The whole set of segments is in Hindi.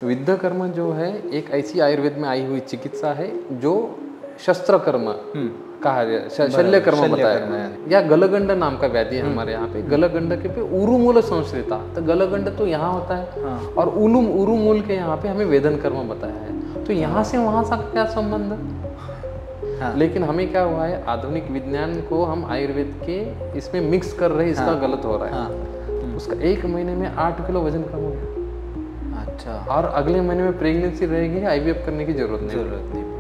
विद्ध कर्म जो है एक ऐसी आयुर्वेद में आई हुई चिकित्सा है जो शस्त्र कर्म कहा गया, शल्य कर्म बताया गया है। या गलगंड नाम का व्याधि है हमारे यहाँ पे। गलगंड के पे उरुमूल संश्रिता, तो गलगंड तो यहाँ होता है और उरुमूल के यहाँ पे हमें वेदन कर्म बताया है। तो यहाँ से वहाँ सा क्या संबंध? लेकिन हमें क्या हुआ है, आधुनिक विज्ञान को हम आयुर्वेद के इसमें मिक्स कर रहे हैं, इसका गलत हो रहा है। उसका 1 महीने में 8 किलो वजन कम हो गया। अच्छा। और अगले महीने में प्रेगनेंसी रहेगी, IVF करने की जरूरत नहीं।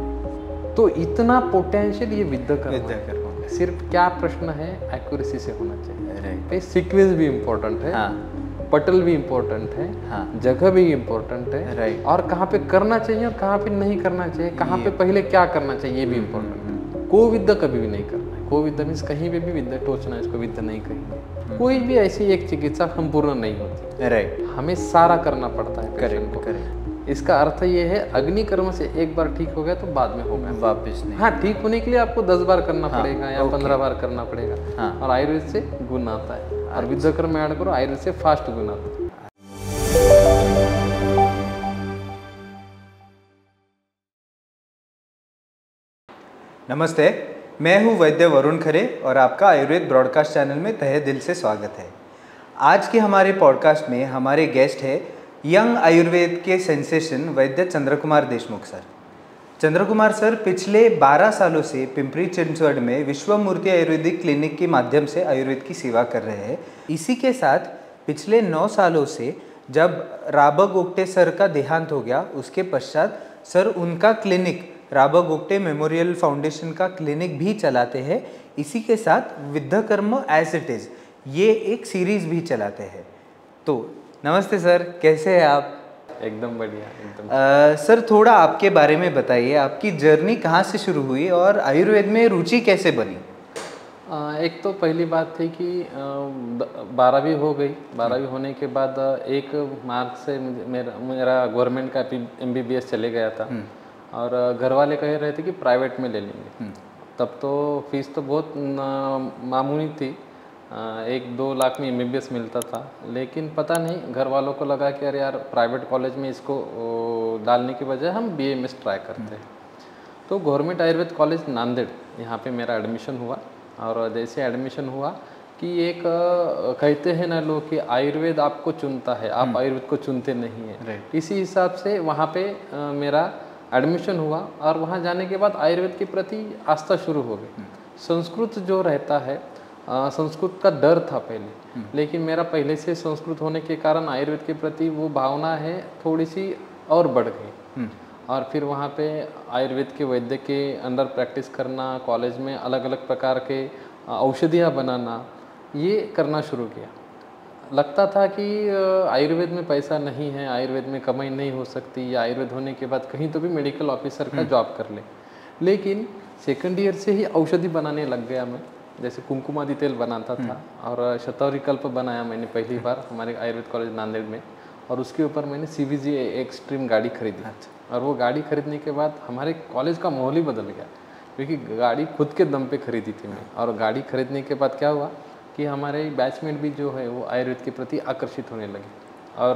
तो इतना पोटेंशियल ये विद्ध कर्म है। सिर्फ क्या प्रश्न है, एक्यूरेसी से होना चाहिए। सीक्वेंस भी इम्पोर्टेंट है, पटल भी इम्पोर्टेंट है, जगह भी इम्पोर्टेंट है, और कहाँ पे करना चाहिए और कहाँ पे नहीं करना चाहिए, कहाँ पे पहले क्या करना चाहिए, ये भी इम्पोर्टेंट है। को विद्ध कभी भी नहीं करना है। को विद्ध मीन्स कहीं पे भी विद्ध टोचना, इसको विद्ध नहीं कहेंगे। कोई भी ऐसी एक चिकित्सा संपूर्ण नहीं होती। हमें सारा करना पड़ता है पेशेंट को। इसका अर्थ ये है, अग्नि कर्म से एक बार ठीक हो गया तो बाद में होगा वापस नहीं। हाँ, ठीक होने के लिए आपको 10 बार करना पड़ेगा या 15 बार करना पड़ेगा। और आयुर्वेद से गुण आता है, और विद्ध कर्म ऐड करो, आयुर्वेद से फास्ट गुण आता है। नमस्ते, मैं हूं वैद्य वरुण खरे और आपका आयुर्वेद ब्रॉडकास्ट चैनल में तहे दिल से स्वागत है। आज के हमारे पॉडकास्ट में हमारे गेस्ट है यंग आयुर्वेद के सेंसेशन वैद्य चंद्र कुमार देशमुख सर। चंद्र कुमार सर पिछले 12 सालों से पिंपरी चिंचवड में विश्वमूर्ति आयुर्वेदिक क्लिनिक के माध्यम से आयुर्वेद की सेवा कर रहे हैं। इसी के साथ पिछले 9 सालों से जब राबा गोगटे सर का देहांत हो गया, उसके पश्चात सर उनका क्लिनिक राबा गोगटे मेमोरियल फाउंडेशन का क्लिनिक भी चलाते हैं। इसी के साथ विद्ध कर्म एज इट इज़ ये एक सीरीज़ भी चलाते हैं। तो नमस्ते सर, कैसे हैं आप? एकदम बढ़िया, एकदम। सर थोड़ा आपके बारे में बताइए, आपकी जर्नी कहाँ से शुरू हुई और आयुर्वेद में रुचि कैसे बनी? एक तो पहली बात थी कि 12वीं हो गई। 12वीं होने के बाद 1 मार्च से मेरा गवर्नमेंट का MBBS चले गया था, और घर वाले कह रहे थे कि प्राइवेट में ले लेंगे। तब तो फीस तो बहुत मामूली थी, 1-2 लाख में MBBS मिलता था। लेकिन पता नहीं, घर वालों को लगा कि अरे यार, प्राइवेट कॉलेज में इसको डालने की बजाय हम BAMS ट्राई करते हैं। तो गवर्नमेंट आयुर्वेद कॉलेज नांदेड़, यहाँ पे मेरा एडमिशन हुआ। और जैसे एडमिशन हुआ कि एक कहते हैं ना लोग कि आयुर्वेद आपको चुनता है, आप आयुर्वेद को चुनते नहीं हैं। इसी हिसाब से वहाँ पे मेरा एडमिशन हुआ, और वहाँ जाने के बाद आयुर्वेद के प्रति आस्था शुरू हो गई। संस्कृत जो रहता है, संस्कृत का डर था पहले, लेकिन मेरा पहले से संस्कृत होने के कारण आयुर्वेद के प्रति वो भावना है थोड़ी सी और बढ़ गई। और फिर वहाँ पे आयुर्वेद के वैद्य के अंडर प्रैक्टिस करना, कॉलेज में अलग अलग प्रकार के औषधियाँ बनाना, ये करना शुरू किया। लगता था कि आयुर्वेद में पैसा नहीं है, आयुर्वेद में कमाई नहीं हो सकती, या आयुर्वेद होने के बाद कहीं तो भी मेडिकल ऑफिसर का जॉब कर ले। लेकिन सेकंड ईयर से ही औषधि बनाने लग गया मैं। जैसे कुमकुमादि तेल बनाता था, और शतौरी कल्प बनाया मैंने पहली बार हमारे आयुर्वेद कॉलेज नांदेड़ में। और उसके ऊपर मैंने CVG एक्सट्रीम गाड़ी खरीदी। और वो गाड़ी खरीदने के बाद हमारे कॉलेज का माहौल ही बदल गया, क्योंकि गाड़ी खुद के दम पे खरीदी थी मैं। और गाड़ी खरीदने के बाद क्या हुआ कि हमारे बैचमेट भी जो है वो आयुर्वेद के प्रति आकर्षित होने लगे, और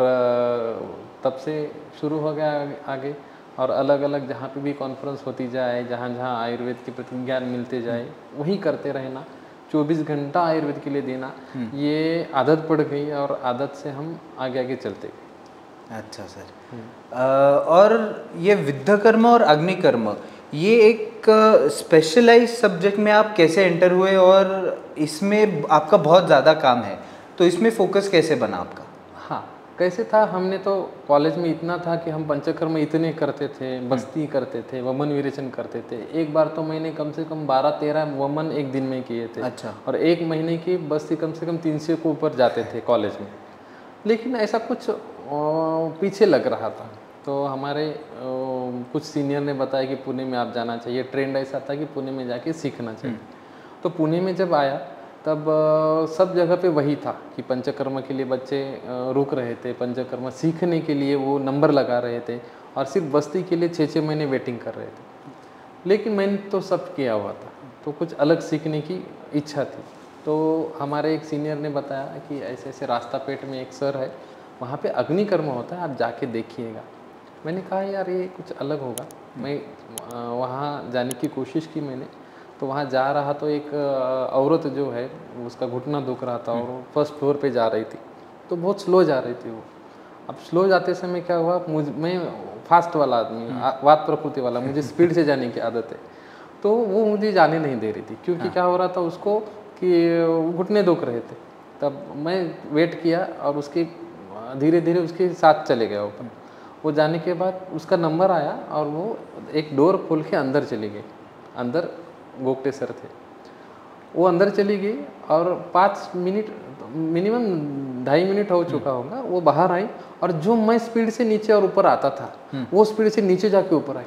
तब से शुरू हो गया आगे। और अलग अलग जहाँ पे भी कॉन्फ्रेंस होती जाए, जहाँ जहाँ आयुर्वेद के प्रति ज्ञान मिलते जाए, वहीं करते रहना। 24 घंटा आयुर्वेद के लिए देना, ये आदत पड़ गई, और आदत से हम आगे आगे चलते गए। अच्छा सर, और ये विद्ध कर्म और अग्नि कर्म, ये एक स्पेशलाइज सब्जेक्ट में आप कैसे एंटर हुए, और इसमें आपका बहुत ज़्यादा काम है, तो इसमें फोकस कैसे बना आपका? हाँ, कैसे था, हमने तो कॉलेज में इतना था कि हम पंचकर्म इतने करते थे, बस्ती करते थे, वमन विरेचन करते थे। एक बार तो मैंने कम से कम 12-13 वमन एक दिन में किए थे। अच्छा। और 1 महीने की बस्ती कम से कम 300 को ऊपर जाते थे कॉलेज में। लेकिन ऐसा कुछ पीछे लग रहा था, तो हमारे कुछ सीनियर ने बताया कि पुणे में आप जाना चाहिए। ट्रेंड ऐसा था कि पुणे में जाके सीखना चाहिए। तो पुणे में जब आया, तब सब जगह पे वही था कि पंचकर्म के लिए बच्चे रुक रहे थे, पंचकर्म सीखने के लिए वो नंबर लगा रहे थे, और सिर्फ बस्ती के लिए 6-6 महीने वेटिंग कर रहे थे। लेकिन मैंने तो सब किया हुआ था, तो कुछ अलग सीखने की इच्छा थी। तो हमारे एक सीनियर ने बताया कि ऐसे ऐसे रास्ता पेट में एक सर है, वहाँ पे अग्निकर्म होता है, आप जाके देखिएगा। मैंने कहा यार ये कुछ अलग होगा। मैं वहाँ जाने की कोशिश की मैंने, तो वहाँ जा रहा तो एक औरत जो है उसका घुटना दुख रहा था और वो फर्स्ट फ्लोर पे जा रही थी, तो बहुत स्लो जा रही थी वो। अब स्लो जाते समय क्या हुआ, मैं फास्ट वाला आदमी, वात प्रकृति वाला, मुझे स्पीड से जाने की आदत है, तो वो मुझे जाने नहीं दे रही थी क्योंकि क्या हो रहा था उसको कि घुटने दुख रहे थे। तब मैं वेट किया और उसके धीरे धीरे उसके साथ चले गया ऊपर। वो जाने के बाद उसका नंबर आया और वो एक डोर खोल के अंदर चली गई। अंदर गोगटे सर थे, वो अंदर चली गई और 5 मिनट मिनिमम 2.5 मिनट हो चुका होगा, वो बाहर आई और जो मैं स्पीड से नीचे और ऊपर आता था वो स्पीड से नीचे जाके ऊपर आई।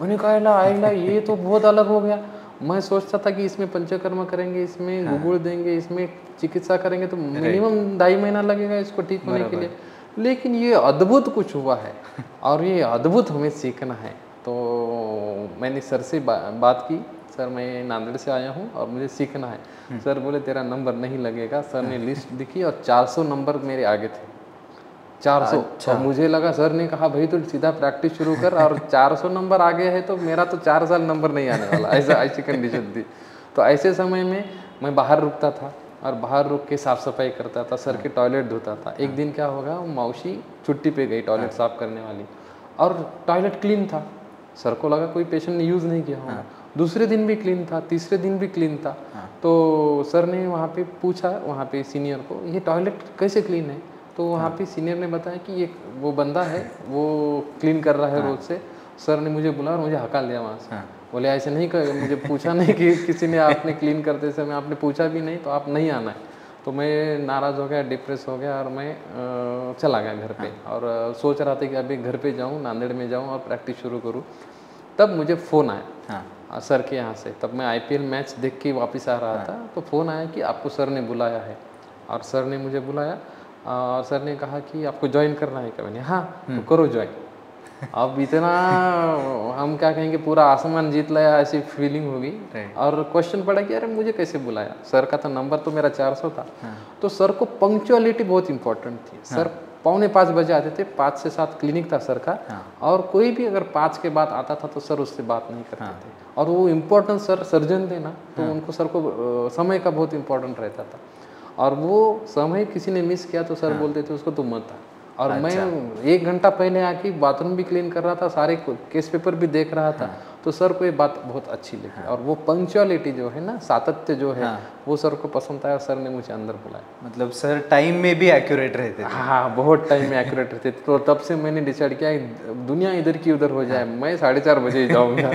मैंने कहा आइला ये तो बहुत अलग हो गया। मैं सोचता था कि इसमें पंचकर्म करेंगे, इसमें गुगुड़ देंगे, इसमें चिकित्सा करेंगे तो मिनिमम 2.5 महीना लगेगा इसको ठीक होने के लिए, लेकिन ये अद्भुत कुछ हुआ है और ये अद्भुत हमें सीखना है। तो मैंने सर से बात की, सर मैं नांदेड़ से आया हूँ और मुझे सीखना है। सर बोले तेरा नंबर नहीं लगेगा। सर ने लिस्ट दिखी और 400 नंबर मेरे आगे थे, 400। और मुझे लगा, सर ने कहा भाई तो सीधा प्रैक्टिस शुरू कर, और 400 नंबर आगे है तो मेरा तो 4 साल नंबर नहीं आने वाला, ऐसी कंडीशन थी। तो ऐसे समय में मैं बाहर रुकता था और बाहर रुक के साफ़ सफाई करता था, सर के टॉयलेट धोता था। एक दिन क्या होगा, मौसी छुट्टी पे गई टॉयलेट साफ़ करने वाली और टॉयलेट क्लीन था। सर को लगा कोई पेशेंट ने यूज़ नहीं किया होगा। दूसरे दिन भी क्लीन था, तीसरे दिन भी क्लीन था। तो सर ने वहाँ पे पूछा, वहाँ पे सीनियर को, ये टॉयलेट कैसे क्लीन है? तो वहाँ पे सीनियर ने बताया कि ये वो बंदा है, वो क्लीन कर रहा है रोज़ से। सर ने मुझे बुलाया और मुझे हकाल दिया वहाँ से। बोले ऐसे नहीं कर, मुझे पूछा नहीं कि किसी ने आपने क्लीन करते समय आपने पूछा भी नहीं तो आप नहीं आना है। तो मैं नाराज़ हो गया, डिप्रेस हो गया और मैं चला गया घर पे और सोच रहा था कि अभी घर पे जाऊँ, नांदेड़ में जाऊँ और प्रैक्टिस शुरू करूँ। तब मुझे फ़ोन आया सर के यहाँ से। तब मैं IPL मैच देख के वापस आ रहा था, तो फ़ोन आया कि आपको सर ने बुलाया है। और सर ने मुझे बुलाया और सर ने कहा कि आपको ज्वाइन करना है क्या? मैंने हाँ, तो करो ज्वाइन। अब इतना हम क्या कहेंगे, पूरा आसमान जीत लाया ऐसी फीलिंग होगी। और क्वेश्चन पड़ा कि अरे मुझे कैसे बुलाया? सर का तो नंबर तो मेरा 400 था। तो सर को पंक्चुअलिटी बहुत इंपॉर्टेंट थी। सर 4:45 बजे आते थे, 5 से 7 क्लिनिक था सर का। और कोई भी अगर 5 के बाद आता था तो सर उससे बात नहीं करते थे। और वो इम्पोर्टेंट सर सर्जन थे ना, तो उनको सर को समय का बहुत इंपॉर्टेंट रहता था। और वो समय किसी ने मिस किया तो सर बोलते थे उसको तुम मत था। और मैं 1 घंटा पहले आके बाथरूम भी क्लीन कर रहा था, सारे केस पेपर भी देख रहा था। तो सर को ये बात बहुत अच्छी लगी। और वो पंक्चुअलिटी जो है ना, सातत्य जो है, वो सर को पसंद आया। सर ने मुझे अंदर बुलाया। मतलब सर टाइम में भी एक्यूरेट रहते थे। हाँ, बहुत टाइम में एक्यूरेट रहते थे। तो तब से मैंने डिसाइड किया दुनिया इधर की उधर हो जाए, मैं 4:30 बजे ही जाऊँगा।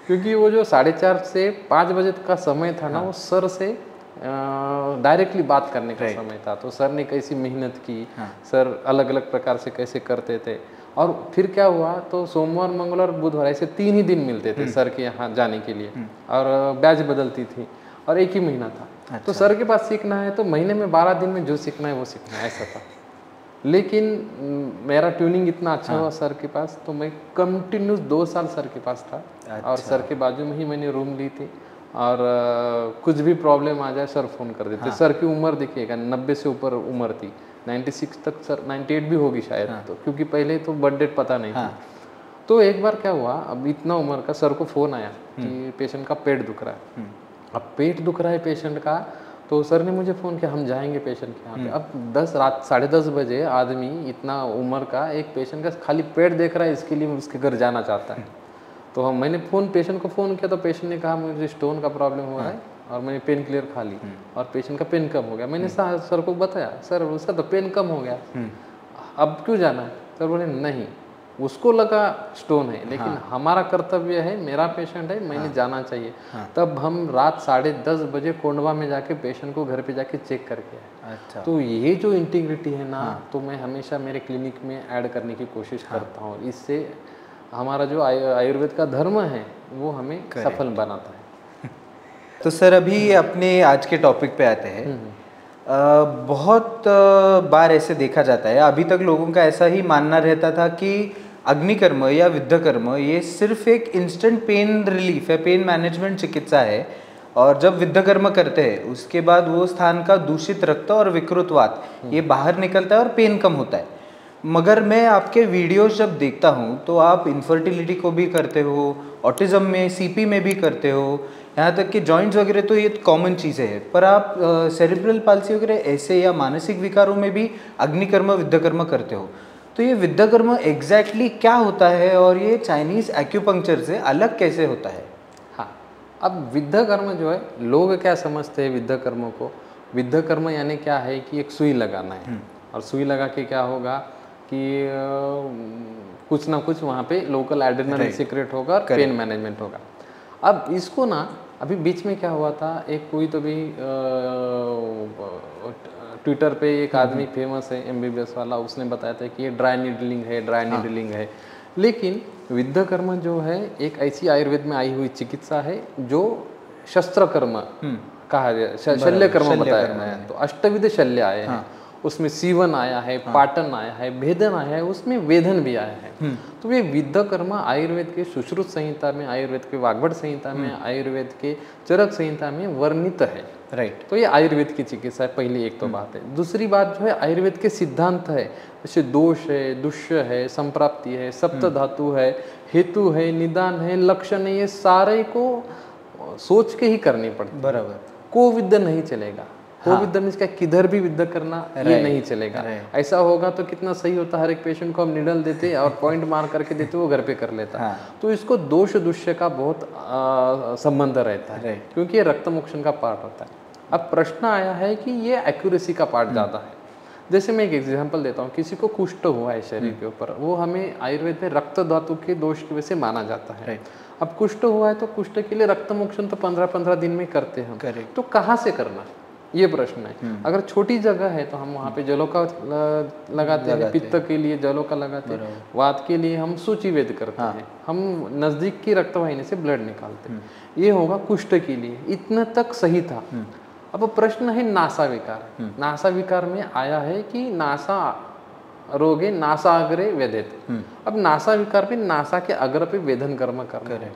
क्योंकि वो जो 4:30 से 5 बजे का समय था ना, वो सर से डायरेक्टली बात करने का समय था। तो सर ने कैसी मेहनत की, सर अलग अलग प्रकार से कैसे करते थे। और फिर क्या हुआ, तो सोमवार, मंगलवार, बुधवार ऐसे 3 ही दिन मिलते थे सर के यहाँ जाने के लिए। और बैच बदलती थी और एक ही महीना था। तो सर के पास सीखना है तो महीने में 12 दिन में जो सीखना है वो सीखना है, ऐसा था। लेकिन मेरा ट्यूनिंग इतना अच्छा हुआ सर के पास, तो मैं कंटिन्यूस 2 साल सर के पास था। और सर के बाजू में ही मैंने रूम ली थी। और कुछ भी प्रॉब्लम आ जाए सर फ़ोन कर देते। सर की उम्र देखिएगा, 90 से ऊपर उम्र थी, 96 तक, सर 98 भी होगी शायद। तो क्योंकि पहले तो बर्थ डेट पता नहीं था। तो एक बार क्या हुआ, अब इतना उम्र का सर को फ़ोन आया कि पेशेंट का पेट दुख रहा है। अब पेट दुख रहा है पेशेंट का, तो सर ने मुझे फ़ोन किया, हम जाएंगे पेशेंट के यहाँ पे। अब रात 10:30 बजे आदमी इतना उम्र का एक पेशेंट का खाली पेट देख रहा है, इसके लिए उसके घर जाना चाहता है। तो मैंने पेशेंट को फ़ोन किया तो पेशेंट ने कहा मुझे स्टोन का प्रॉब्लम हो रहा है और मैंने पेन क्लियर खा ली और पेशेंट का पेन कम हो गया। मैंने सर को बताया, सर उसका तो पेन कम हो गया, अब क्यों जाना है? सर बोले नहीं, उसको लगा स्टोन है, लेकिन हमारा कर्तव्य है, मेरा पेशेंट है, मैंने जाना चाहिए। तब हम रात 10:30 बजे कोंडवा में जाके पेशेंट को घर पे जाके चेक करके आए। अच्छा। तो ये जो इंटीग्रिटी है ना, तो मैं हमेशा मेरे क्लिनिक में ऐड करने की कोशिश करता हूँ। इससे हमारा जो आयुर्वेद का धर्म है वो हमें सफल बनाता है। तो सर अभी अपने आज के टॉपिक पे आते हैं। बहुत बार ऐसे देखा जाता है, अभी तक लोगों का ऐसा ही मानना रहता था कि अग्निकर्म या विद्धकर्म ये सिर्फ एक इंस्टेंट पेन रिलीफ है, पेन मैनेजमेंट चिकित्सा है। और जब विद्धकर्म करते हैं उसके बाद वो स्थान का दूषित रक्त और विकृत वात ये बाहर निकलता है और पेन कम होता है। मगर मैं आपके वीडियोस जब देखता हूँ तो आप इनफर्टिलिटी को भी करते हो, ऑटिज्म में सीपी में भी करते हो, यहाँ तक कि जॉइंट्स वगैरह तो ये कॉमन चीज़ें हैं, पर आप सेरिब्रल पाल्सी वगैरह ऐसे या मानसिक विकारों में भी अग्निकर्म विद्याकर्म करते हो। तो ये विद्याकर्म एग्जैक्टली क्या होता है और ये चाइनीज़ एक्यूपंक्चर से अलग कैसे होता है? हाँ, अब विद्याकर्म जो है, लोग क्या समझते हैं विद्याकर्म को, विद्याकर्म यानी क्या है कि एक सुई लगाना है, और सुई लगा के क्या होगा कि कुछ ना कुछ वहाँ पे लोकल एड्रेनलिन सीक्रेट होगा और पेन मैनेजमेंट होगा। अब इसको ना अभी बीच में क्या हुआ था, एक कोई तो भी ट्विटर पे एक आदमी फेमस है एमबीबीएस वाला, उसने बताया था कि ये ड्राई नीडलिंग है, ड्राई नीडलिंग है। लेकिन विद्याकर्म जो है एक ऐसी आयुर्वेद में आई हुई चिकित्सा है जो शस्त्रकर्म कहा गया, शल्यकर्म बताया गया है। तो अष्टविध शल्य आए हैं, उसमें सीवन आया है, पाटन आया है, भेदन आया है, उसमें वेदन भी आया है। तो ये विद्याकर्म आयुर्वेद के सुश्रुत संहिता में, आयुर्वेद के वाग्भट संहिता में, आयुर्वेद के चरक संहिता में वर्णित है। राइट। तो ये आयुर्वेद की चिकित्सा है, पहली एक तो बात है। दूसरी बात जो है आयुर्वेद के सिद्धांत है, जैसे दोष है, दुष्य है, संप्राप्ति है, सप्त धातु है, हेतु है, निदान है, लक्षण है, ये सारे को सोच के ही करनी पड़ती है। बराबर। को विद्या नहीं चलेगा, को विद्या मीन्स क्या, किधर भी विद्या करना ये नहीं चलेगा। ऐसा होगा तो कितना सही होता, हर एक पेशेंट को हम निडल देते और पॉइंट मार करके देते, वो घर पे कर लेता। तो इसको दोष दुष्य का बहुत संबंध रहता है, क्योंकि ये रक्त मोक्षण का पार्ट होता है। अब प्रश्न आया है कि ये एक्यूरेसी का पार्ट ज़्यादा है। जैसे मैं एक एग्जांपल देता हूँ, किसी को कुष्ठ हुआ है शरीर के ऊपर, वो हमें आयुर्वेद में रक्त धातु के दोष की वजह से माना जाता है। अब कुष्ठ हुआ है तो कुष्ठ के लिए रक्त मोक्षण तो 15-15 दिन में करते हैं हम, तो कहाँ से करना, ये प्रश्न है। अगर छोटी जगह है तो हम वहाँ पे जलोका लगाते हैं, पित्त के लिए जलोका लगाते हैं, वात के लिए हम सूचिवेद करते हैं, हम नज़दीक की रक्तवाहिनी से ब्लड निकालते हैं। ये होगा कुष्ठ के लिए, इतना तक सही था। अब प्रश्न है नासा विकार। नासा विकार में आया है कि नासा रोगे नासाग्रे वेदित। अब नासा विकार पे नासा के अग्र पे वेदन कर्म करना है।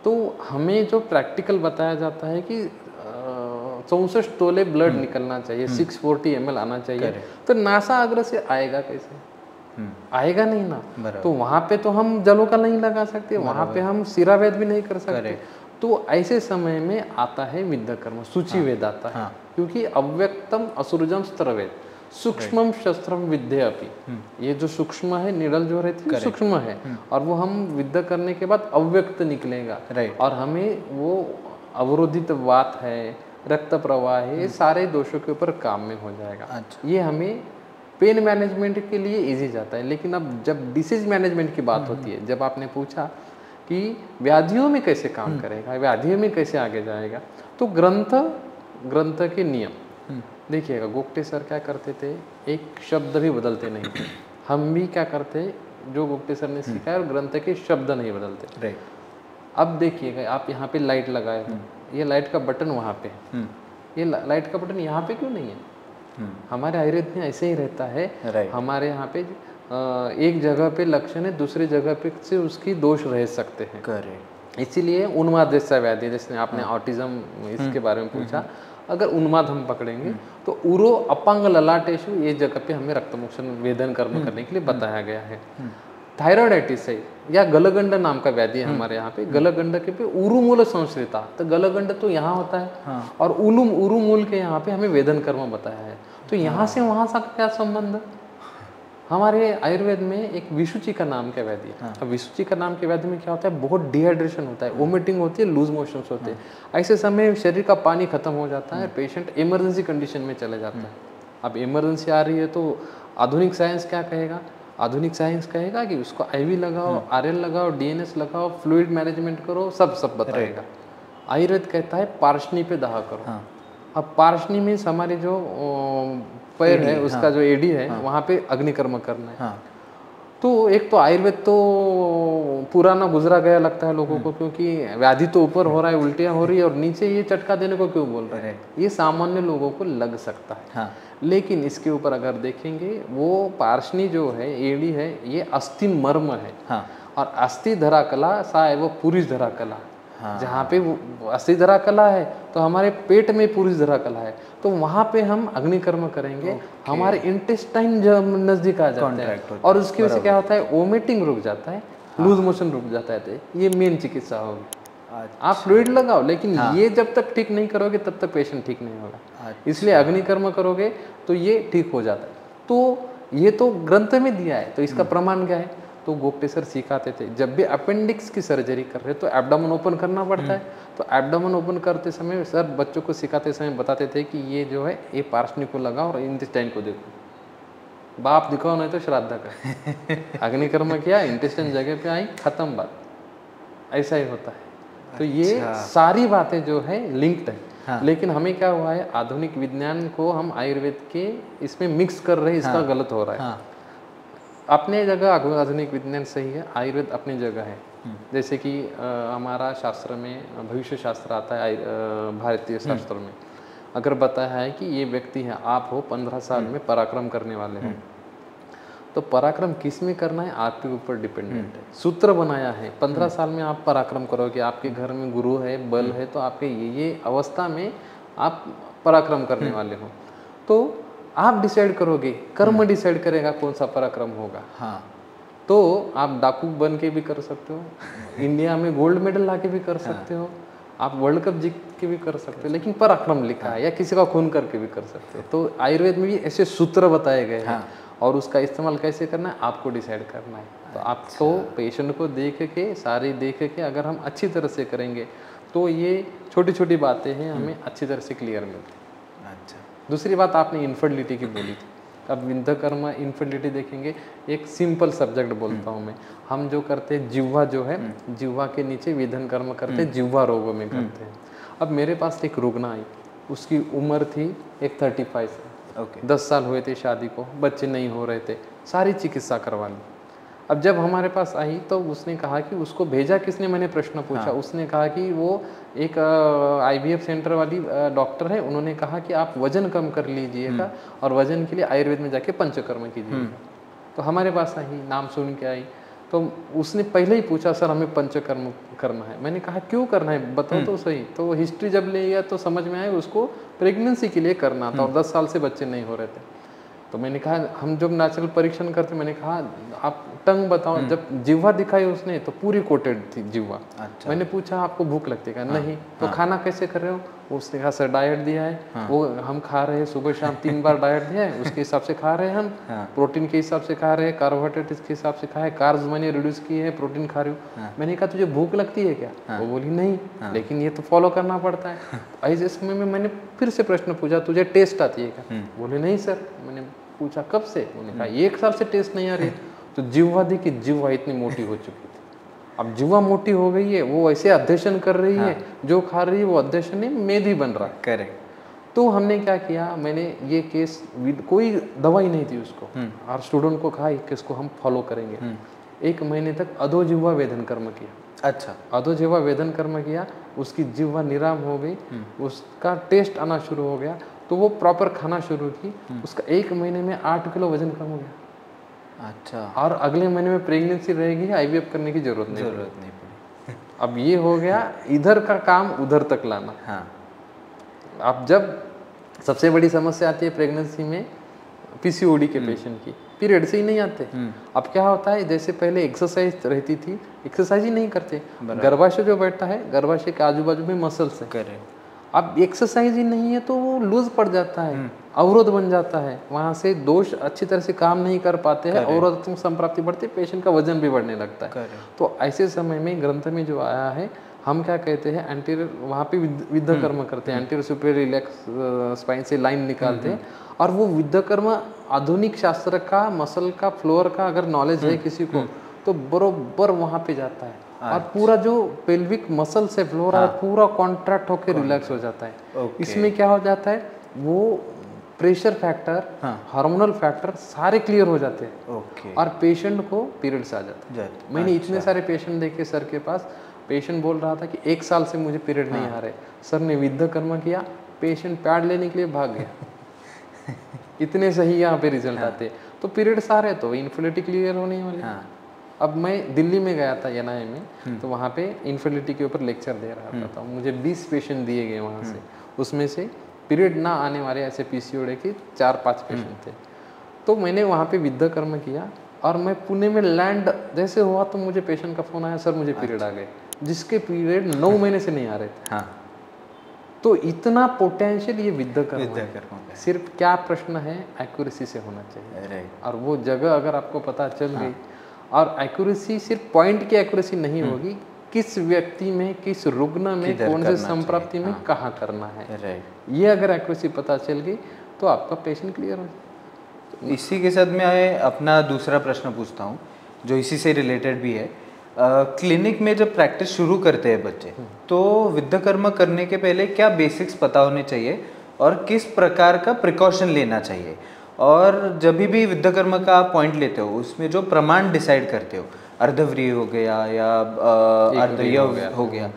तो हमें जो प्रैक्टिकल बताया जाता है कि 64 तोले ब्लड निकलना चाहिए, 640 ml आना चाहिए। तो नासा अग्र से आएगा कैसे? आएगा नहीं ना। तो वहाँ पे तो हम जलों का नहीं लगा सकते, वहाँ पे हम सिरावेद भी नहीं कर सकते। तो ऐसे समय में आता है विद्याकर्म, सूचिवेद आता है, क्योंकि अव्यक्तम असुरजम स्त्रवेद, सूक्ष्मम शस्त्रम विद्या अपि। ये जो सूक्ष्म है, निडल जो रहती है सूक्ष्म है, और वो हम विद्या करने के बाद अव्यक्त निकलेगा, और हमें वो अवरोधित वात है, रक्त प्रवाह है, ये सारे दोषों के ऊपर काम में हो जाएगा। ये हमें पेन मैनेजमेंट के लिए इजी जाता है। लेकिन अब जब डिसीज मैनेजमेंट की बात होती है, जब आपने पूछा कि व्याधियों में कैसे काम करेगा, व्याधियों में कैसे आगे जाएगा, तो ग्रंथ के नियम देखिएगा। गोगटे सर क्या करते थे, एक शब्द भी बदलते नहीं थे। हम भी क्या करते, जो गोगटे सर ने सिखाया, और ग्रंथ के शब्द नहीं बदलते। अब देखिएगा, आप यहाँ पे लाइट लगाए हो, ये लाइट का बटन वहाँ पे है, ये लाइट का बटन यहाँ पे क्यों नहीं है? हमारे आयुर्वेद में ऐसे ही रहता है। हमारे यहाँ पे एक जगह पे लक्षण है, दूसरी जगह पे से उसकी दोष रह सकते हैं। इसीलिए उन्माद जैसा व्याधि, जैसे आपने ऑटिज्म इसके बारे में पूछा, अगर उन्माद हम पकड़ेंगे तो उरो अपांग ललाटेशु, ये जगह पे हमें रक्तमोक्षण वेदन कर्म करने के लिए बताया गया है। थायराइडाइटिस है या गलगंड नाम का व्याधि है हमारे यहाँ पे, गलगंड के पे उरुमूल संस्कृता, तो गलगंड तो यहाँ होता है, और उरुमूल के यहाँ पे हमें वेदन कर्म बताया है। तो यहाँ से वहाँ सा क्या संबंध? हमारे आयुर्वेद में एक विशुचि का नाम का व्याधि है। अब विशुचि का नाम के व्याधि में क्या होता है, बहुत डिहाइड्रेशन होता है, वोमिटिंग होती है, लूज मोशंस होते हैं। ऐसे समय शरीर का पानी खत्म हो जाता है, पेशेंट इमरजेंसी कंडीशन में चले जाता है। अब इमरजेंसी आ रही है तो आधुनिक साइंस क्या कहेगा? आधुनिक साइंस कहेगा कि उसको आईवी लगाओ, आरएल लगाओ, डीएनएस लगाओ, फ्लूइड मैनेजमेंट करो, सब बताएगा। आयुर्वेद कहता है पार्शनी पे दाह करो। अब पार्शनी मीन्स हमारी जो पैर है, उसका जो एडी है, वहाँ पे अग्निकर्म करना है। तो एक तो आयुर्वेद तो पुराना गुजरा गया लगता है लोगों को, क्योंकि व्याधि तो ऊपर हो रहा है, उल्टियाँ हो रही है, और नीचे ये चटका देने को क्यों बोल रहे हैं? ये सामान्य लोगों को लग सकता है। लेकिन इसके ऊपर अगर देखेंगे, वो पार्शनी जो है, एडी है, ये अस्थि मर्म है। और अस्थि धरा कला सा है वो पुरुष धरा कला। जहाँ पे असली धरा कला है तो हमारे पेट में पूरी धरा कला है, तो वहाँ पे हम अग्निकर्म करेंगे। हमारे इंटेस्टाइन नजदीक आ जाता है और उसकी वजह से क्या होता है, वोमिटिंग रुक जाता है, लूज मोशन रुक जाता है। तो ये मेन चिकित्सा होगी। आप फ्लूइड लगाओ, लेकिन ये जब तक ठीक नहीं करोगे तब तक पेशेंट ठीक नहीं होगा। इसलिए अग्निकर्म करोगे तो ये ठीक हो जाता है। तो ये तो ग्रंथ में दिया है, तो इसका प्रमाण क्या है? तो गोप्टे सर सिखाते थे, जब भी अपेंडिक्स की सर्जरी कर रहे तो एब्डोमेन ओपन करना पड़ता है। तो एब्डोमेन ओपन करते समय सर बच्चों को सिखाते समय बताते थे कि ये जो है ये पार्श्वनी को लगाओ और इंटेस्टाइन को देखो। बाप दिखाओ नहीं तो श्राद्ध कर। अग्निकर्म किया, इंटेस्टाइन जगह पे आई, खत्म बात। ऐसा ही होता है। तो ये सारी बातें जो है लिंक्ड है। लेकिन हमें क्या हुआ है, आधुनिक विज्ञान को हम आयुर्वेद के इसमें मिक्स कर रहे हैं, इसका गलत हो रहा है। अपने जगह आधुनिक विज्ञान सही है, आयुर्वेद अपनी जगह है। जैसे कि हमारा शास्त्र में भविष्य शास्त्र आता है, भारतीय शास्त्र में अगर बताया है कि ये व्यक्ति है, आप हो 15 साल में पराक्रम करने वाले हैं, तो पराक्रम किस में करना है आपके ऊपर डिपेंडेंट है। सूत्र बनाया है 15 साल में आप पराक्रम करोगे, आपके घर में गुरु है, बल है, तो आपके ये अवस्था में आप पराक्रम करने वाले हो। तो आप डिसाइड करोगे, कर्म डिसाइड करेगा कौन सा पराक्रम होगा। तो आप डाकू बन के भी कर सकते हो, इंडिया में गोल्ड मेडल ला के भी कर सकते हो, आप वर्ल्ड कप जीत के भी कर सकते हो, लेकिन पराक्रम लिखा है, या किसी का खून करके भी कर सकते हो। तो आयुर्वेद में भी ऐसे सूत्र बताए गए हैं और उसका इस्तेमाल कैसे करना है आपको डिसाइड करना है। तो आपको पेशेंट को देख के, सारी देख के अगर हम अच्छी तरह से करेंगे तो ये छोटी छोटी बातें हैं हमें अच्छी तरह से क्लियर मिलती है। अच्छा, दूसरी बात आपने इनफर्टिलिटी की बोली थी। अब विंध्यकर्म इनफर्टिलिटी देखेंगे, एक सिंपल सब्जेक्ट बोलता हूँ मैं। हम जो करते हैं, जिह्वा जो है, जिह्वा के नीचे विधन कर्म करते हैं, जिह्वा रोगों में करते हैं। अब मेरे पास एक रुग्ण आई, उसकी उम्र थी एक 35 साल, 10 साल हुए थे शादी को, बच्चे नहीं हो रहे थे, सारी चिकित्सा करवा ली। अब जब हमारे पास आई तो उसने कहा कि उसको भेजा किसने, मैंने प्रश्न पूछा। उसने कहा कि वो एक IVF सेंटर वाली डॉक्टर है, उन्होंने कहा कि आप वजन कम कर लीजिएगा और वजन के लिए आयुर्वेद में जाके पंचकर्म कीजिएगा। तो हमारे पास आई, नाम सुन के आई, तो उसने पहले ही पूछा सर हमें पंचकर्म करना है। मैंने कहा क्यों करना है बताओ तो सही। तो हिस्ट्री जब ले गया तो समझ में आया उसको प्रेगनेंसी के लिए करना था और 10 साल से बच्चे नहीं हो रहे थे। तो मैंने कहा हम जब नेचुरल परीक्षण करते, मैंने कहा आप टंग बताओ। जब जिह्वा दिखाई उसने तो पूरी कोटेड थी जिह्वा। अच्छा। मैंने पूछा आपको भूख लगती है? नहीं। तो खाना कैसे कर रहे हो? उसने कहा सर डाइट दिया है, वो हम खा रहे हैं, सुबह शाम 3 बार डाइट दिया है, उसके हिसाब से खा रहे हैं हम। प्रोटीन के हिसाब से खा रहे हैं, कार्बोहाइड्रेट के हिसाब से खाए, कार्ब्स मैंने रिड्यूस किए हैं, प्रोटीन खा रही हूँ। मैंने कहा तुझे भूख लगती है क्या? वो बोली नहीं, लेकिन ये तो फॉलो करना पड़ता है। ऐसे समय में मैंने फिर से प्रश्न पूछा तुझे टेस्ट आती है क्या? बोले नहीं सर। मैंने पूछा कब से? उन्होंने कहा 1 साल से टेस्ट नहीं आ रही। तो जिह्वा देखी, जिह्वा इतनी मोटी हो चुकी थी। अब जिह्वा मोटी हो गई है, वो ऐसे अध्ययन कर रही है, जो खा रही है वो अध्ययन में मेदी बन रहा है। करेक्ट। तो हमने क्या किया, मैंने ये केस, कोई दवाई नहीं थी उसको, और स्टूडेंट को कहा कि इसको हम फॉलो करेंगे। 1 महीने तक अधो जिह्वा वेदन कर्म किया। अच्छा। अधो जिह्वा वेदन कर्म किया, उसकी जिह्वा निराम हो गई, उसका टेस्ट आना शुरू हो गया, तो वो प्रॉपर खाना शुरू की। उसका 1 महीने में 8 किलो वजन कम हो गया। अच्छा। और अगले महीने में प्रेगनेंसी रहेगी, IVF करने की जरूरत नहीं पड़ी। अब ये हो गया इधर का काम उधर तक लाना। अब जब सबसे बड़ी समस्या आती है प्रेगनेंसी में PCOD के पेशेंट की, पीरियड से ही नहीं आते। अब क्या होता है, जैसे पहले एक्सरसाइज रहती थी, एक्सरसाइज ही नहीं करते। गर्भाशय जो बैठता है, गर्भाशय के आजू बाजू में मसल्स है। अब एक्सरसाइज ही नहीं है तो वो लूज पड़ जाता है, अवरोध बन जाता है, वहाँ से दोष अच्छी तरह से काम नहीं कर पाते हैं, अवरोधात्मक संप्राप्ति बढ़ती है, पेशेंट का वजन भी बढ़ने लगता है। तो ऐसे समय में ग्रंथ में जो आया है, हम क्या कहते हैं, एंटीरियर वहाँ पे विद्धकर्म करते हैं, एंटीरियर सुपीरियर रिलैक्स स्पाइन से लाइन निकालते हैं। और वो विद्धकर्म आधुनिक शास्त्र का, मसल का, फ्लोर का अगर नॉलेज है किसी को, तो बरोबर वहाँ पे जाता है। और पूरा जो पेल्विक मसल से फ्लोर है पूरा कॉन्ट्रैक्ट होकर रिलैक्स हो जाता है। इसमें क्या हो जाता है, वो प्रेशर फैक्टर, हार्मोनल फैक्टर सारे क्लियर हो जाते हैं और पेशेंट को पीरियड्स आ जाते हैं। मैंने इतने सारे पेशेंट देखे सर के पास, पेशेंट बोल रहा था कि 1 साल से मुझे पीरियड नहीं आ रहे। सर ने विद्धकर्म किया, पेशेंट पैड लेने के लिए भाग गया। इतने सही यहाँ पे रिजल्ट आते हैं। तो पीरियड्स आ रहे तो इनफर्टिलिटी क्लियर होने वाली। अब मैं दिल्ली में गया था NIM में, तो वहाँ पे इनफर्टिलिटी के ऊपर लेक्चर दे रहा था। मुझे 20 पेशेंट दिए गए वहाँ से, उसमें से पीरियड ना आने वाले ऐसे PCOD के 4-5 पेशेंट थे। तो मैंने वहाँ पे विद्या कर्म किया और मैं पुणे में लैंड जैसे हुआ तो मुझे पेशेंट का फ़ोन आया, सर मुझे पीरियड आ गए, जिसके पीरियड 9 महीने से नहीं आ रहे थे। हाँ। तो इतना पोटेंशियल ये विद्या कर्म है। है। सिर्फ क्या प्रश्न है, एक्यूरेसी से होना चाहिए। और वो जगह अगर आपको पता चल गई, और एक्यूरेसी सिर्फ पॉइंट की एक्यूरेसी नहीं होगी, किस व्यक्ति में, किस रुग्ण में, कौन से संप्राप्ति में कहाँ करना है, ये अगर एक्यूरेसी पता चल गई तो आपका पेशेंट क्लियर हो जाए। इसी के साथ मैं अपना दूसरा प्रश्न पूछता हूँ जो इसी से रिलेटेड भी है। क्लिनिक में जब प्रैक्टिस शुरू करते हैं बच्चे, तो विद्याकर्म करने के पहले क्या बेसिक्स पता होने चाहिए और किस प्रकार का प्रिकॉशन लेना चाहिए? और जब भी विद्याकर्म का आप पॉइंट लेते हो उसमें जो प्रमाण डिसाइड करते हो, अर्धव्री हो गया या अर्धयव हो गया,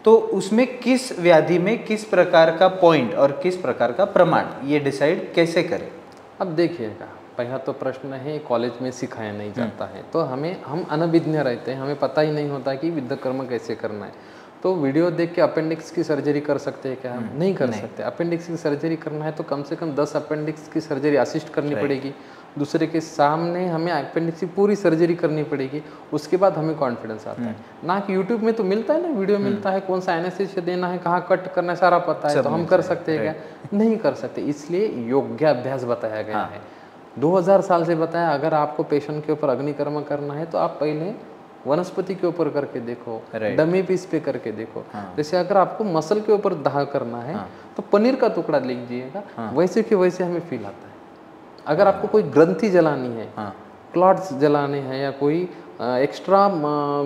तो उसमें किस व्याधि में किस प्रकार का पॉइंट और किस प्रकार का प्रमाण ये डिसाइड कैसे करें? अब देखिएगा, पहला तो प्रश्न है कॉलेज में सिखाया नहीं जाता है, तो हम अनभिज्ञ रहते हैं, हमें पता ही नहीं होता कि विद्याकर्म कैसे करना है। तो वीडियो देख के अपेंडिक्स की सर्जरी कर सकते हैं क्या? हम नहीं कर सकते। अपेंडिक्स की सर्जरी करना है तो कम से कम 10 अपेंडिक्स की सर्जरी असिस्ट करनी पड़ेगी, दूसरे के सामने हमें अपेंडिक्स की पूरी सर्जरी करनी पड़ेगी, उसके बाद हमें कॉन्फिडेंस आता है। ना कि यूट्यूब में तो मिलता है ना, वीडियो मिलता है, कौन सा एनेस्थीसिया देना है, कहाँ कट करना है, सारा पता है, तो हम कर सकते हैं क्या? नहीं कर सकते। इसलिए योगाभ्यास बताया गया है, 2000 साल से बताया। अगर आपको पेशेंट के ऊपर अग्निकर्म करना है तो आप पहले वनस्पति के ऊपर करके देखो, डमी पीस पे करके देखो। जैसे अगर आपको मसल के ऊपर दाह करना है तो पनीर का टुकड़ा लीजिएगा, वैसे कि वैसे हमें फील आता है। अगर आपको कोई ग्रंथि जलानी है, क्लॉट्स जलाने हैं या कोई एक्स्ट्रा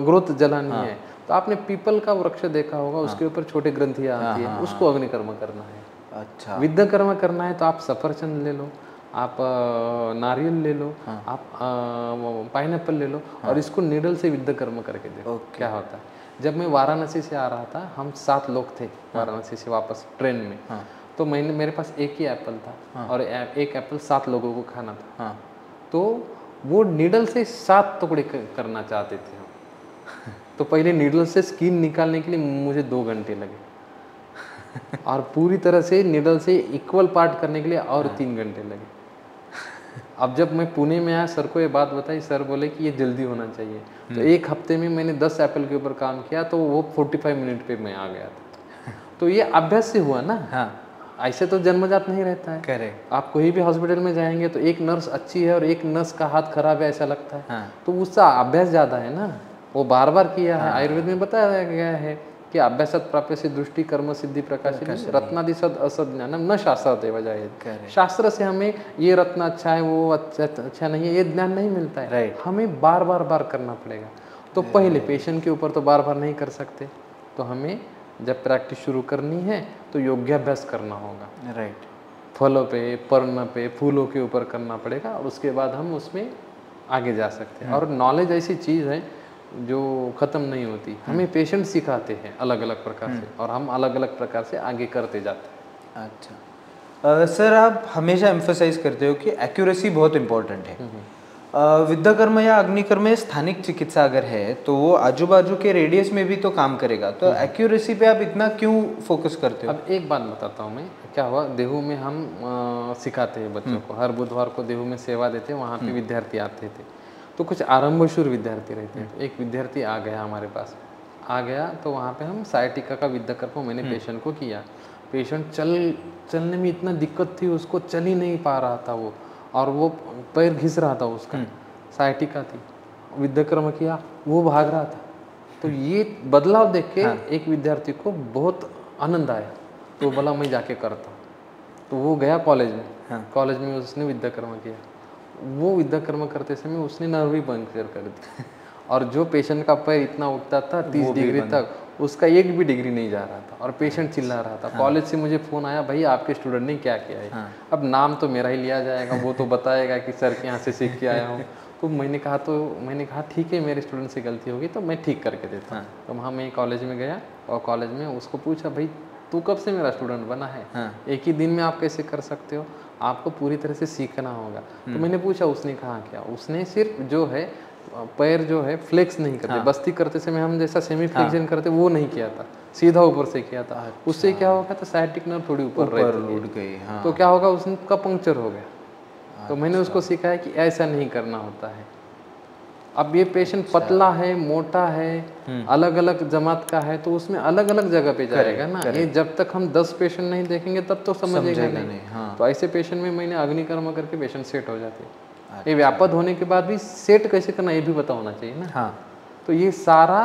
ग्रोथ जलानी है, तो आपने पीपल का वृक्ष देखा होगा, उसके ऊपर छोटे ग्रंथियाँ आती है, उसको अग्निकर्म करना है। अच्छा। विद्याकर्म करना है तो आप सफरचंद ले लो, आप नारियल ले लो, आप पाइनएप्पल ले लो, और इसको नीडल से विद्याकर्म करके देखो क्या होता है। जब मैं वाराणसी से आ रहा था, हम 7 लोग थे वाराणसी से वापस ट्रेन में, तो मेरे पास एक ही एप्पल था और एक एप्पल 7 लोगों को खाना था। तो वो नीडल से 7 टुकड़े करना चाहते थे हम। तो पहले नीडल से स्किन निकालने के लिए मुझे 2 घंटे लगे, और पूरी तरह से नीडल से इक्वल पार्ट करने के लिए और 3 घंटे लगे। अब जब मैं पुणे में आया, सर को ये बात बताई, सर बोले कि ये जल्दी होना चाहिए। तो 1 हफ्ते में मैंने 10 एप्पल के ऊपर काम किया, तो वो 45 मिनट पे मैं आ गया था। तो ये अभ्यास से हुआ ना, ऐसे तो जन्मजात नहीं रहता है। करेक्ट। आप कोई भी हॉस्पिटल में जाएंगे तो एक नर्स अच्छी है और एक नर्स का हाथ खराब है ऐसा लगता है, तो उसका अभ्यास ज़्यादा है ना, वो बार बार किया है। आयुर्वेद में बताया गया है कि अभ्यासत प्राप्य से दृष्टि कर्म सिद्धि प्रकाशिनी रत्नादि सद असद ज्ञानम न शास्त्र वजायेत। शास्त्र से हमें ये रत्न अच्छा है, वो अच्छा नहीं है, ये ज्ञान नहीं मिलता है। हमें बार बार करना पड़ेगा। तो पहले पेशेंट के ऊपर तो बार बार नहीं कर सकते, तो हमें जब प्रैक्टिस शुरू करनी है तो योगाभ्यास करना होगा। फलों पे, पर्ण पे, फूलों के ऊपर करना पड़ेगा, और उसके बाद हम उसमें आगे जा सकते हैं। और नॉलेज ऐसी चीज़ है जो ख़त्म नहीं होती, हमें पेशेंट सिखाते हैं अलग अलग प्रकार से, और हम अलग अलग प्रकार से आगे करते जाते हैं। अच्छा सर, आप हमेशा एम्फोसाइज करते हो कि एक्यूरेसी बहुत इम्पोर्टेंट है। विद्याकर्म या अग्निकर्म या स्थानिक चिकित्सा अगर है तो वो आजू बाजू के रेडियस में भी तो काम करेगा, तो एक्यूरेसी पे आप इतना क्यों फोकस करते हो? अब एक बात बताता हूँ मैं, क्या हुआ, देहू में हम सिखाते हैं बच्चों को, हर बुधवार को देहू में सेवा देते हैं, वहाँ पे विद्यार्थी आते थे। तो कुछ आरंभशूर विद्यार्थी रहते हैं। एक विद्यार्थी आ गया हमारे पास, आ गया तो वहाँ पे हम साइटिका का विद्याकर्म मैंने पेशेंट को किया। पेशेंट चलने में इतना दिक्कत थी, उसको चल ही नहीं पा रहा था वो, और वो पैर घिस रहा था उसका, साइटिका थी। विद्याकर्म किया, वो भाग रहा था। तो ये बदलाव देख के एक विद्यार्थी को बहुत आनंद आया, तो बोला मैं जाके करता हूँ। तो वो गया कॉलेज में, कॉलेज में उसने विद्याकर्म किया। वो विद्याकर्म करते समय उसने नर्व भी पंक्चर कर दी, और जो पेशेंट का पैर इतना उठता था 30 डिग्री तक, उसका 1 भी डिग्री नहीं जा रहा था, और पेशेंट चिल्ला रहा था। कॉलेज से मुझे फ़ोन आया, भाई आपके स्टूडेंट ने क्या किया है। अब नाम तो मेरा ही लिया जाएगा, वो तो बताएगा कि सर के यहाँ से सीख के आया हूँ। तो मैंने कहा ठीक है, मेरे स्टूडेंट से गलती होगी तो मैं ठीक करके देता हूँ। तो वहाँ मैं कॉलेज में गया, और कॉलेज में उसको पूछा, भाई तू कब से मेरा स्टूडेंट बना है? एक ही दिन में आप कैसे कर सकते हो? आपको पूरी तरह से सीखना होगा। तो मैंने पूछा, उसने कहा क्या? उसने सिर्फ जो है पैर जो है फ्लेक्स नहीं करते। बस्ती करते समय हम जैसा सेमी फ्लेक्शन करते वो नहीं किया था, सीधा ऊपर से किया था। उससे क्या होगा था, साइटिक नर्व थोड़ी ऊपर उठ गई। तो क्या होगा, उसका पंक्चर हो गया। तो मैंने उसको सिखाया कि ऐसा नहीं करना होता है। अब ये पेशेंट पतला है, मोटा है, अलग अलग जमात का है, तो उसमें अलग अलग जगह पे जाएगा ना। ये जब तक हम 10 पेशेंट नहीं देखेंगे तब तो समझेगा नहीं। तो ऐसे पेशेंट में मैंने अग्निकर्म करके पेशेंट सेट हो जाते हैं। ये व्यापद होने के बाद भी सेट कैसे करना ये भी पता होना चाहिए ना। तो ये सारा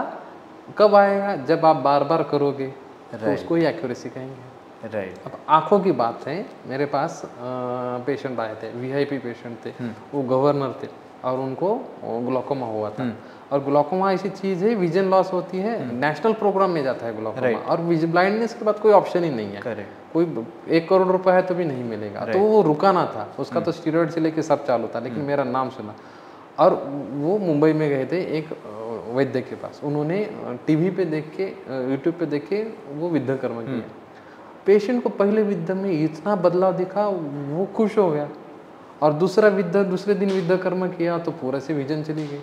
कब आएगा, जब आप बार बार करोगे तो उसको ही एक्यूरेसी कहेंगे। राइट। अब आँखों की बात है, मेरे पास पेशेंट आए थे, वीआईपी पेशेंट थे, वो गवर्नर थे और उनको ग्लूकोमा हुआ था। और ग्लूकोमा ऐसी चीज़ है, विजन लॉस होती है, नेशनल प्रोग्राम में जाता है ग्लूकोमा, और ब्लाइंडनेस के बाद कोई ऑप्शन ही नहीं है। कोई 1 करोड़ रुपए है तो भी नहीं मिलेगा। तो वो रुकाना था, उसका तो स्टीरॉयड से लेके सब चालू था, लेकिन मेरा नाम सुना और वो मुंबई में गए थे एक वैद्य के पास। उन्होंने टीवी पे देख के, यूट्यूब पे देख के वो विद्याकर्म किया। पेशेंट को पहले विद्या में इतना बदलाव दिखा, वो खुश हो गया। और दूसरे दिन विद्याकर्म किया तो पूरा से विजन चली गई।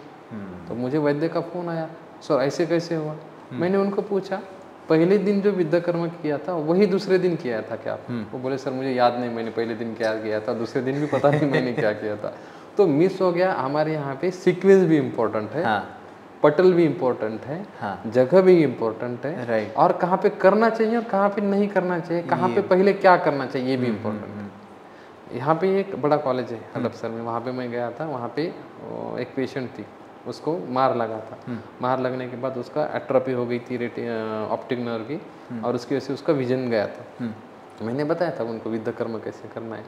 तो मुझे वैद्य का फोन आया, सर ऐसे कैसे हुआ? मैंने उनको पूछा, पहले दिन जो विद्याकर्म किया था वही दूसरे दिन किया था क्या? वो बोले सर मुझे याद नहीं, मैंने पहले दिन क्या किया था, दूसरे दिन भी पता नहीं मैंने क्या किया था। तो मिस हो गया। हमारे यहाँ पे सीक्वेंस भी इम्पोर्टेंट है, पटल भी इम्पोर्टेंट है, जगह भी इम्पोर्टेंट है, और कहाँ पे करना चाहिए और कहाँ पे नहीं करना चाहिए, कहाँ पे पहले क्या करना चाहिए, ये भी इम्पोर्टेंट है। यहाँ पे एक बड़ा कॉलेज है हडपसर में, वहाँ पे मैं गया था। वहाँ पे एक पेशेंट थी, उसको मार लगा था। मार लगने के बाद उसका एट्रोफी हो गई थी ऑप्टिक नर्व की, और उसकी वजह से उसका विजन गया था। मैंने बताया था उनको विद्याकर्म कैसे करना है,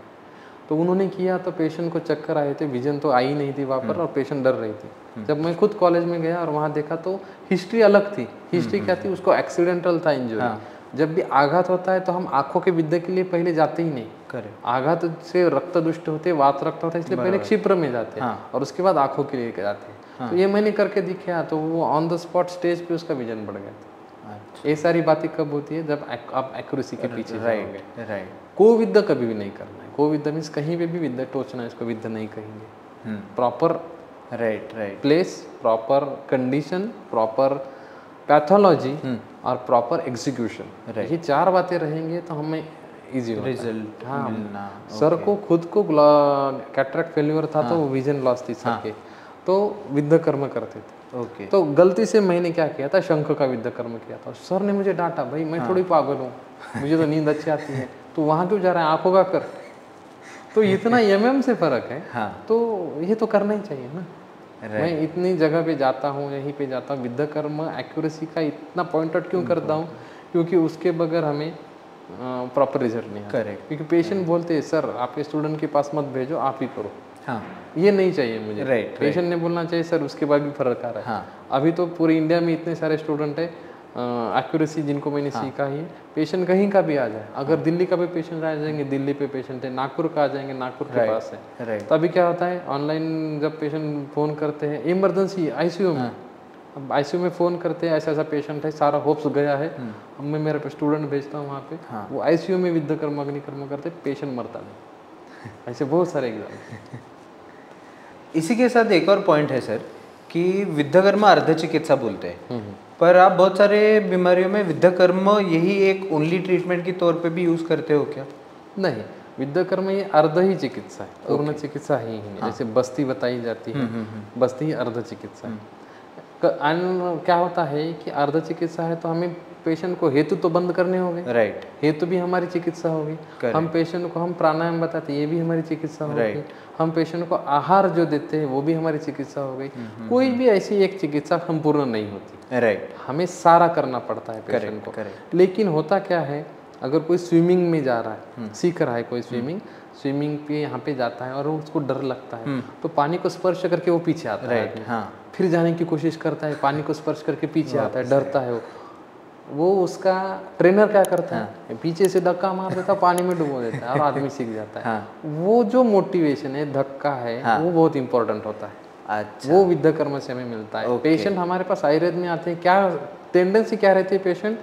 तो उन्होंने किया। तो पेशेंट को चक्कर आए थे, विजन तो आई नहीं थी वहाँ पर, और पेशेंट डर रही थी। जब मैं खुद कॉलेज में गया और वहाँ देखा तो हिस्ट्री अलग थी। हिस्ट्री क्या थी, उसको एक्सीडेंटल था इंजरी। जब भी आघात होता है तो हम आंखों के विद्या के लिए पहले जाते ही नहीं। आघात से रक्त दुष्ट होते, वात रक्त होता है, इसलिए पहले क्षिप्र में जाते हैं और उसके बाद आंखों के लिए जाते हैं। तो ये मैंने करके दिखाया, तो वो ऑन द स्पॉट स्टेज पे उसका विजन बढ़ गया था। ये सारी बातें कब होती है, जब आप एक्यूरेसी के पीछे जाओगे। को विद्या कभी भी नहीं करना है। को विद्या मीन्स कहीं पे भी विद्या टोचना है, इसको विद्या नहीं कहेंगे। Proper place, proper condition, proper pathology और प्रॉपर एग्जीक्यूशन, ये 4 बातें रहेंगे तो हमें इजी होता है रिजल्ट मिलना। सर को खुद को कैटरेक्ट फेल्यूर था, तो विजन लॉस थी सर के, तो विद्याकर्म करते थे। तो गलती से मैंने क्या किया था, शंख का विद्याकर्म किया था। सर ने मुझे डांटा, भाई मैं थोड़ी पागल हूँ, मुझे तो नींद अच्छी आती है, तो वहाँ क्यों जा रहा है, आंखों का कर। तो इतना एमएम से फर्क है। तो ये तो करना ही चाहिए ना। मैं इतनी जगह पे जाता हूँ, यहीं पे जाता हूँ, विद्याकर्म एक्यूरेसी का इतना पॉइंट आउट क्यों करता हूँ, क्योंकि उसके बगैर हमें प्रॉपर रिजल्ट नहीं आता। क्योंकि पेशेंट बोलते हैं सर आपके स्टूडेंट के पास मत भेजो, आप ही करो। ये नहीं चाहिए मुझे। पेशेंट ने बोलना चाहिए सर उसके बाद भी फर्क आ रहा है। अभी तो पूरे इंडिया में इतने सारे स्टूडेंट है एक्यूरेसी जिनको मैंने सीखा ही है। पेशेंट कहीं का भी आ जाए, अगर दिल्ली का भी पेशेंट आ जाएंगे, दिल्ली पे पेशेंट है, नागपुर का आ जाएंगे, नागपुर के पास है। तो अभी क्या होता है, ऑनलाइन जब पेशेंट फ़ोन करते हैं, इमरजेंसी आईसीयू में, अब आईसीयू में फ़ोन करते हैं, ऐसा ऐसा पेशेंट है, सारा होप्स गया है, अब मैं मेरे स्टूडेंट भेजता हूँ वहाँ पे, वो आईसीयू में विद्याकर्म अग्निकर्म करते, पेशेंट मरता नहीं। ऐसे बहुत सारे एग्जाम। इसी के साथ एक और पॉइंट है सर कि विद्याकर्म अर्ध चिकित्सा बोलते हैं, पर आप बहुत सारे बीमारियों में विद्याकर्म यही एक ओनली ट्रीटमेंट के तौर पे भी यूज़ करते हो क्या? नहीं, विद्याकर्म ये अर्ध ही चिकित्सा है, पूर्ण चिकित्सा ही नहीं। जैसे बस्ती बताई जाती है, बस्ती ही अर्ध चिकित्सा है। क्या होता है कि अर्ध चिकित्सा है तो हमें पेशेंट को हेतु तो बंद करने होंगे, हेतु भी हमारी चिकित्सा होगी। हम पेशेंट को हम प्राणायाम बताते हैं, ये भी हमारी चिकित्सा होगी। हम पेशेंट को आहार जो देते हैं वो भी हमारी चिकित्सा हो गई। कोई भी ऐसी एक चिकित्सा संपूर्ण नहीं होती। हमें सारा करना पड़ता है पेशेंट को। लेकिन होता क्या है, अगर कोई स्विमिंग में जा रहा है, सीख रहा है कोई स्विमिंग पे यहाँ पे जाता है और उसको डर लगता है, तो पानी को स्पर्श करके वो पीछे आता है, फिर जाने की कोशिश करता है, पानी को स्पर्श करके पीछे आता है, डरता है वो उसका ट्रेनर क्या करता है, पीछे से धक्का मार देता है, पानी में डुबो देता है और आदमी सीख जाता है। वो जो मोटिवेशन है, धक्का है, वो बहुत इंपॉर्टेंट होता है। वो विद्याकर्म से हमें मिलता है। पेशेंट हमारे पास आयुर्वेद में आते हैं, क्या टेंडेंसी क्या रहती है, पेशेंट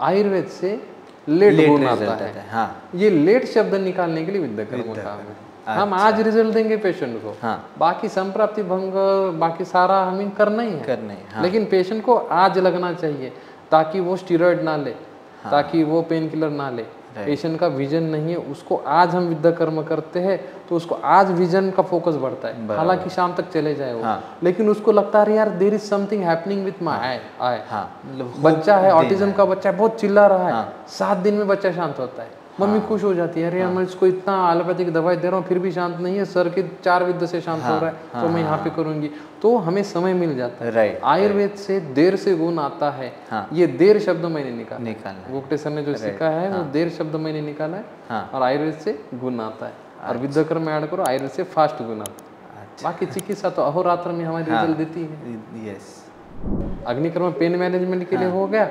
आयुर्वेद से लेट बोलना आता है। ये लेट शब्द निकालने के लिए विद्याकर्म काम है। हम आज रिजल्ट देंगे पेशेंट को, हाँ। बाकी संप्राप्ति भंग बाकी सारा हमें करना ही है, हाँ। लेकिन पेशेंट को आज लगना चाहिए ताकि वो स्टीरॉयड ना ले, ताकि वो पेन किलर ना ले। पेशेंट का विजन नहीं है, उसको आज हम विद्या कर्म करते हैं तो उसको आज विजन का फोकस बढ़ता है, हालांकि शाम तक चले जाए वो, लेकिन उसको लगता है यार there is something happening with my eye. बच्चा है, ऑटिज्म का बच्चा है, बहुत चिल्ला रहा है, 7 दिन में बच्चा शांत होता है, मम्मी खुश हो जाती है, अरे मैं इसको इतना एलोपैथिक दवाई दे रहा हूँ फिर भी शांत नहीं है, सर के 4 विद्या से शांत हो रहा है, तो मैं यहाँ पे करूंगी, तो हमें समय मिल जाता है। राइट। आयुर्वेद से देर से गुण आता है, ये देर शब्द मैंने निकाला, गोखटे सर ने जो सीखा है वो देर शब्द मैंने निकाला है, और आयुर्वेद से गुण आता है, और विद्याक्रम में ऐड करो आयुर्वेद से फास्ट गुण आता है। बाकी चिकित्सा तो अहोरात्र में हमारी रिजल्ट देती है। अग्निकर्म पेन मैनेजमेंट के लिए हो गया,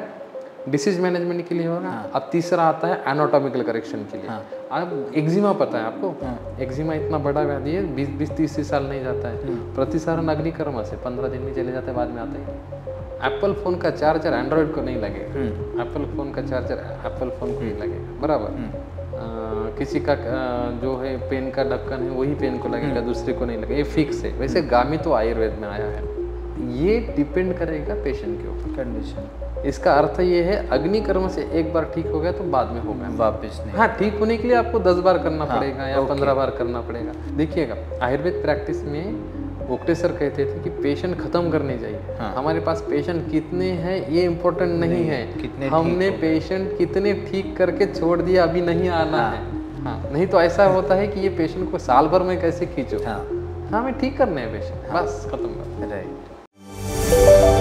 डिसीज मैनेजमेंट के लिए होगा। अब तीसरा आता है एनाटॉमिकल करेक्शन के लिए। अब एक्जिमा पता है आपको, एक्जिमा इतना बड़ा व्याधि है, 20-30 साल नहीं जाता है, प्रतिसारण अग्निकर्म से 15 दिन में चले जाते हैं, बाद में आता है। एप्पल फोन का चार्जर एंड्रॉइड को नहीं लगेगा, एप्पल फोन का चार्जर एप्पल फोन को ही लगेगा, बराबर। किसी का जो है पेन का ढक्कन है वही पेन को लगेगा, दूसरे को नहीं लगेगा, ये फिक्स है। वैसे गामी तो आयुर्वेद में आया है, ये डिपेंड करेगा पेशेंट के ऊपर, कंडीशन। इसका अर्थ ये है अग्निकर्म से एक बार ठीक हो गया तो बाद में होगा वापस नहीं। हाँ, ठीक होने के लिए आपको 10 बार करना पड़ेगा या 15 बार करना पड़ेगा। देखिएगा आयुर्वेद प्रैक्टिस में गोखटे सर कहते थे कि पेशेंट खत्म करने चाहिए। हमारे पास पेशेंट कितने हैं ये इम्पोर्टेंट नहीं है, हमने पेशेंट कितने ठीक करके छोड़ दिया अभी नहीं आना है। हाँ, नहीं तो ऐसा होता है कि ये पेशेंट को साल भर में कैसे खींचो। हमें ठीक करने हैं पेशेंट, बस खत्म कर। राइट।